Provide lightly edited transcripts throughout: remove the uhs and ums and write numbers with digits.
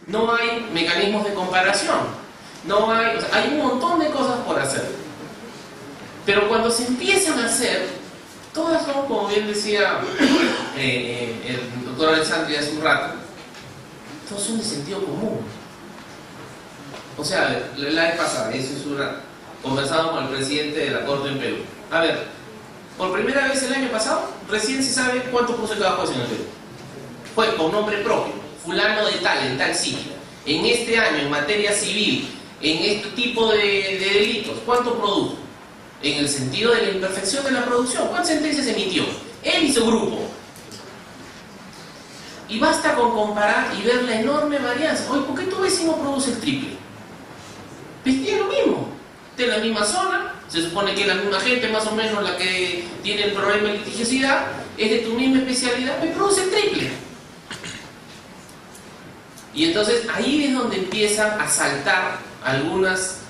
no hay mecanismos de comparación, no hay, o sea, hay un montón de cosas por hacer. Pero cuando se empiezan a hacer, todas son, como bien decía el doctor Alessandri hace un rato, todos son de sentido común. O sea, la vez pasada, conversamos con el presidente de la Corte en Perú. A ver, por primera vez el año pasado, recién se sabe cuánto produce cada juez en el Perú. Fue con nombre propio, fulano de tal, en tal sitio. En este año, en materia civil, en este tipo de delitos, ¿cuánto produjo? En el sentido de la imperfección de la producción, ¿cuántas sentencias emitió? Él y su grupo. Y basta con comparar y ver la enorme varianza. Oye, ¿por qué tu vecino produce el triple? Pues tiene lo mismo. De la misma zona, se supone que es la misma gente, más o menos la que tiene el problema de litigiosidad, es de tu misma especialidad, pues produce el triple. Y entonces ahí es donde empiezan a saltar algunas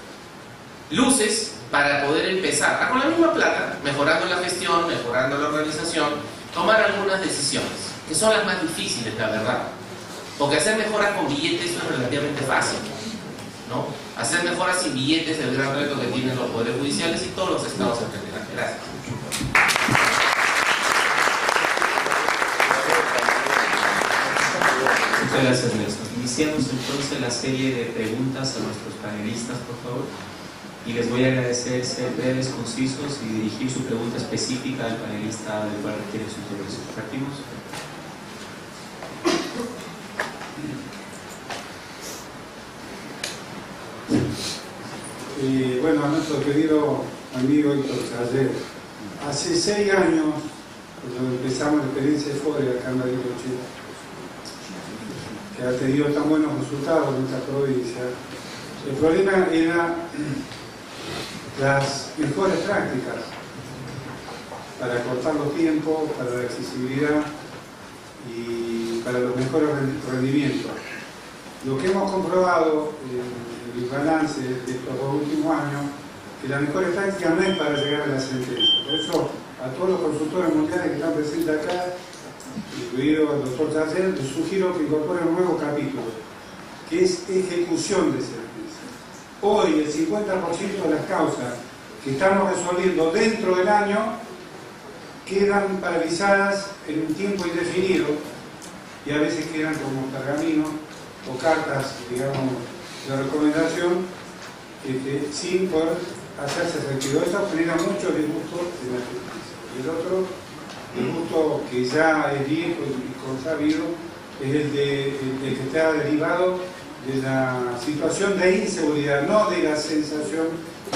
luces para poder empezar a, con la misma plata, mejorando la gestión, mejorando la organización, tomar algunas decisiones, que son las más difíciles, la verdad. Porque hacer mejoras con billetes eso es relativamente fácil, ¿no? Hacer mejoras sin billetes es el gran reto que tienen los poderes judiciales y todos los estados en general. Gracias. Muchas gracias, Nelson. Iniciamos entonces la serie de preguntas a nuestros panelistas, por favor. Y les voy a agradecer ser breves, concisos y dirigir su pregunta específica al panelista del cual requiere su intervención. Partimos. Bueno, a nuestro querido amigo Héctor Saller, hace 6 años, cuando empezamos la experiencia de FORE acá en la Chile, que ha tenido tan buenos resultados en esta provincia, el problema era las mejores prácticas para cortar los tiempos, para la accesibilidad y para los mejores rendimientos. Lo que hemos comprobado en el balance de estos 2 últimos años, que la mejor práctica no es para llegar a la sentencia. Por eso, a todos los consultores mundiales que están presentes acá, incluido el doctor Saller, les sugiero que incorporen un nuevo capítulo, que es ejecución de sentencia. Hoy, el 50% de las causas que estamos resolviendo dentro del año quedan paralizadas en un tiempo indefinido y a veces quedan como pergaminos o cartas, digamos, de recomendación sin poder hacerse efectivo. Esto genera mucho disgusto en la justicia. Y el otro disgusto que ya es viejo y consabido es el que está derivado de la situación de inseguridad, no de la sensación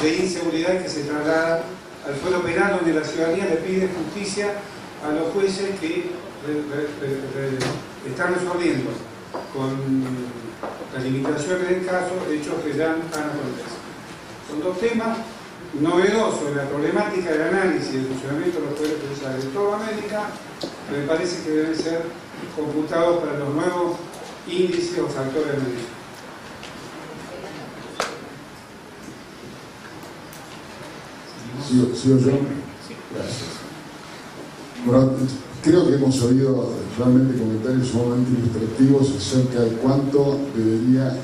de inseguridad que se traslada al fuero penal, donde la ciudadanía le pide justicia a los jueces que están resolviendo con las limitaciones del caso hechos que ya han acontecido. Son 2 temas novedosos: la problemática del análisis y el funcionamiento de los poderes judiciales de toda América, me parece que deben ser computados para los nuevos índices o factores de medición. ¿Sigo yo? Gracias. Bueno, creo que hemos oído realmente comentarios sumamente ilustrativos acerca de cuánto debería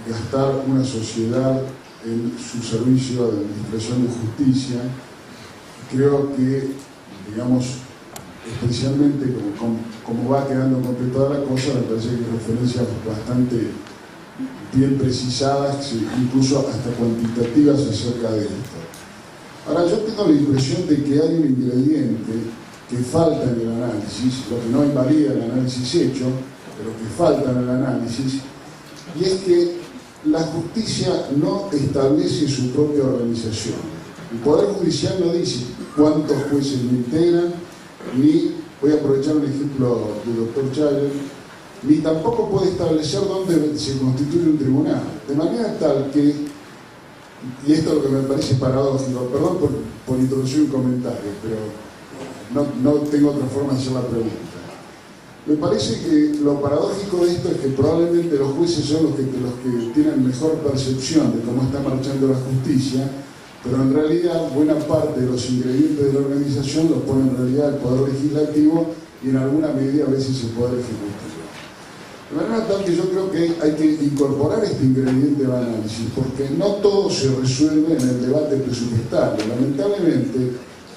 gastar una sociedad en su servicio de administración de justicia. Creo que, digamos, especialmente como va quedando completada la cosa, me parece que hay referencias bastante bien precisadas, incluso hasta cuantitativas acerca de esto. Ahora, yo tengo la impresión de que hay un ingrediente que falta en el análisis, lo que no invalida el análisis hecho, pero que falta en el análisis, y es que la justicia no establece su propia organización. El Poder Judicial no dice cuántos jueces lo integran, ni, voy a aprovechar un ejemplo del doctor Chávez, ni tampoco puede establecer dónde se constituye un tribunal. De manera tal que, y esto es lo que me parece paradójico, perdón por introducir un comentario, pero no tengo otra forma de hacer la pregunta. Me parece que lo paradójico de esto es que probablemente los jueces son los que tienen mejor percepción de cómo está marchando la justicia, pero en realidad buena parte de los ingredientes de la organización los pone en realidad el Poder Legislativo y en alguna medida a veces el Poder Ejecutivo. De manera tal que yo creo que hay que incorporar este ingrediente de análisis, porque no todo se resuelve en el debate presupuestario. Lamentablemente,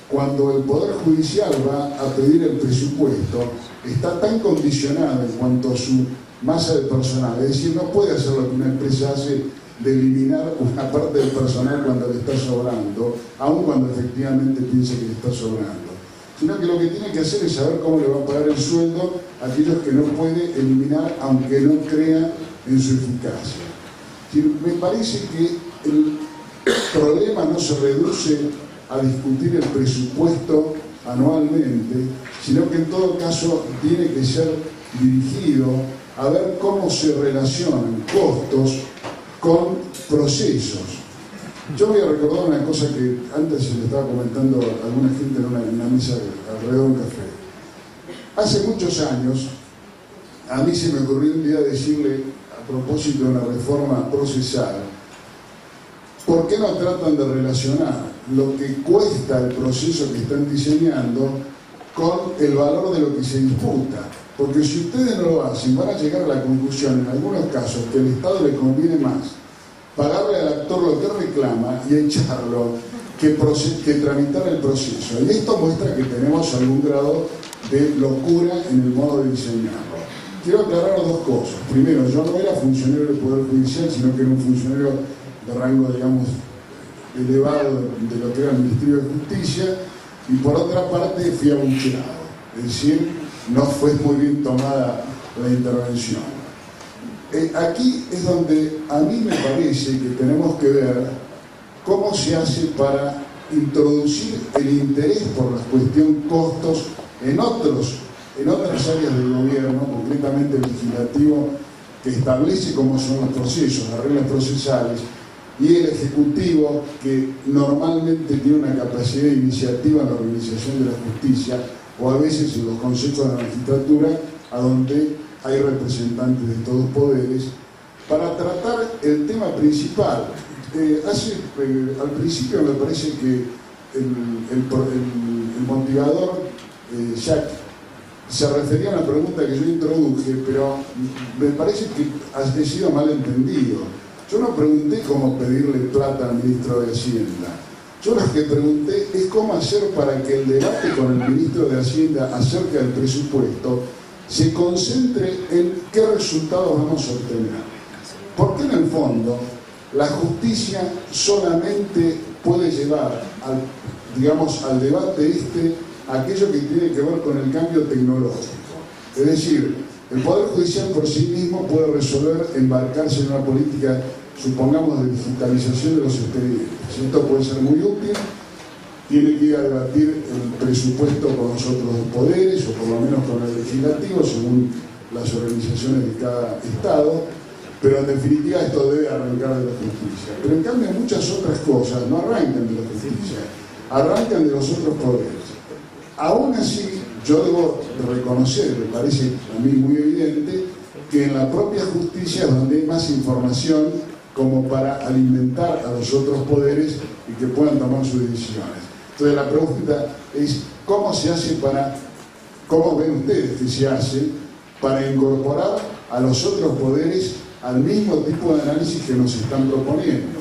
cuando el Poder Judicial va a pedir el presupuesto, está tan condicionado en cuanto a su masa de personal, es decir, no puede hacer lo que una empresa hace de eliminar una parte del personal cuando le está sobrando, aun cuando efectivamente piense que le está sobrando, sino que lo que tiene que hacer es saber cómo le va a pagar el sueldo a aquellos que no puede eliminar aunque no crea en su eficacia. Me parece que el problema no se reduce a discutir el presupuesto anualmente, sino que en todo caso tiene que ser dirigido a ver cómo se relacionan costos con procesos. Yo voy a recordar una cosa que antes se le estaba comentando a alguna gente en una mesa alrededor de un café. Hace muchos años, a mí se me ocurrió un día decirle, a propósito de una reforma procesal, ¿por qué no tratan de relacionar lo que cuesta el proceso que están diseñando con el valor de lo que se disputa? Porque si ustedes no lo hacen, van a llegar a la conclusión, en algunos casos, que al Estado le conviene más pagarle al actor lo que reclama y echarlo que tramitar el proceso. Y esto muestra que tenemos algún grado de locura en el modo de diseñarlo. Quiero aclarar dos cosas. Primero, yo no era funcionario del Poder Judicial, sino que era un funcionario de rango, digamos, elevado de lo que era el Ministerio de Justicia, y por otra parte fui abucheado. Es decir, no fue muy bien tomada la intervención. Aquí es donde a mí me parece que tenemos que ver cómo se hace para introducir el interés por la cuestión costos en otras áreas del gobierno, concretamente el legislativo, que establece cómo son los procesos, las reglas procesales, y el ejecutivo, que normalmente tiene una capacidad de iniciativa en la organización de la justicia, o a veces en los consejos de la magistratura, a donde hay representantes de todos los poderes, para tratar el tema principal. Al principio me parece que el motivador, Jack, se refería a una pregunta que yo introduje, pero me parece que ha sido mal entendido. Yo no pregunté cómo pedirle plata al ministro de Hacienda. Yo lo que pregunté es cómo hacer para que el debate con el ministro de Hacienda acerca del presupuesto se concentre en qué resultados vamos a obtener. Porque en el fondo la justicia solamente puede llevar al debate aquello que tiene que ver con el cambio tecnológico. Es decir, el Poder Judicial por sí mismo puede resolver embarcarse en una política, supongamos, de digitalización de los expedientes. Esto puede ser muy útil. Tiene que ir a debatir el presupuesto con los otros poderes, o por lo menos con el legislativo, según las organizaciones de cada Estado, pero en definitiva esto debe arrancar de la justicia. Pero en cambio muchas otras cosas no arrancan de la justicia, arrancan de los otros poderes. Aún así, yo debo reconocer, me parece a mí muy evidente, que en la propia justicia es donde hay más información como para alimentar a los otros poderes y que puedan tomar sus decisiones. Entonces la pregunta es, ¿cómo se hace cómo ven ustedes que se hace para incorporar a los otros poderes al mismo tipo de análisis que nos están proponiendo?